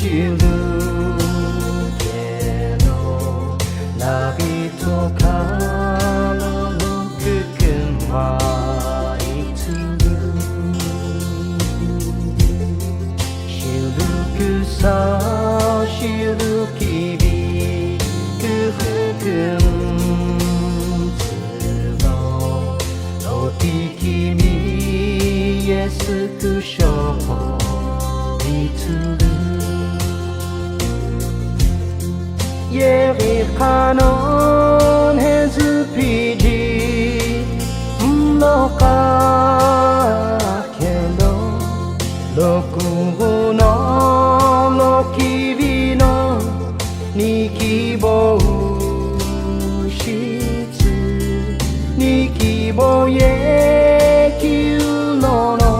るけどラビットからのくくんはいつ知る草知るきびくふくんつののびきみえすくしょYericanon hezupiji mloka kendo lokugo no lokibi no nikibo shitsu nikibo ye kyuno no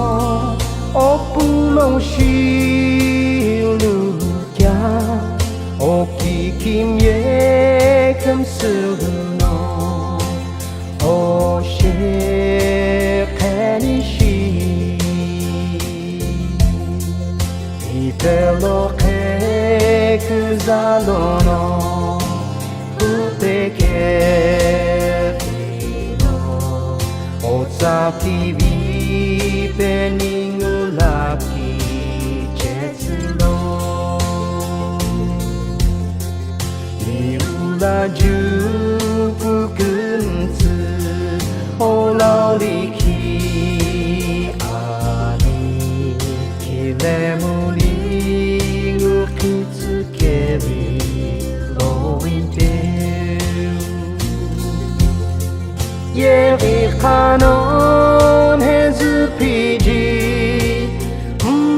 opuno shiru kya 오키킴 예금 쓰르노 오시페니시 이텔로케 그자로노 후테케리노 오사키비 베닝울라키 제츠로 là du phu cưng sư ô lao li khi ani khi le mu li ngu khi tsu ke bi lo in te ye ri khanon he zu pi ji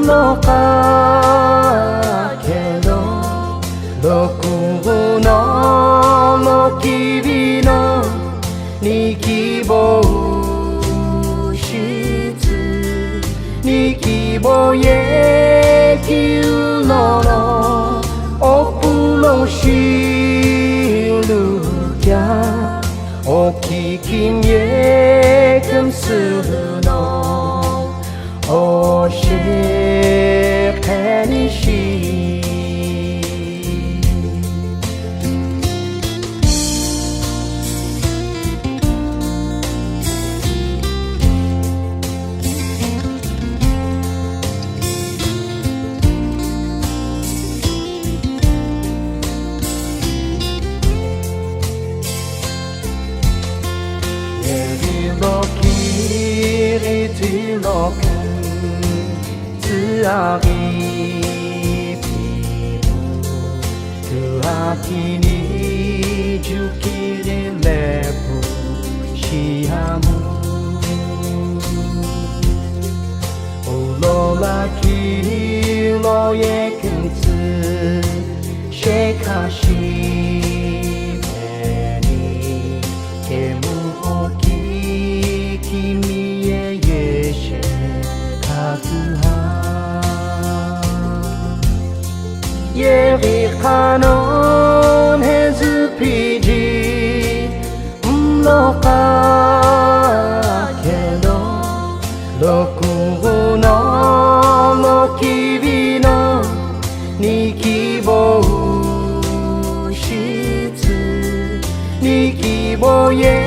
lo ka ke do lo ku no君のニキボ質ニキボへきゅうののおぷろしるきゃおききみえくんするのおしけにし로키리티로크 트아리피부 그아키니 주키리 레부 시하무 올로라키로의 근스 쉐카시 베니 게무오키君へイエシェカズハ예리카논 헤즈피지ロカケドロクゴのロキビのニキボウシツニキボへ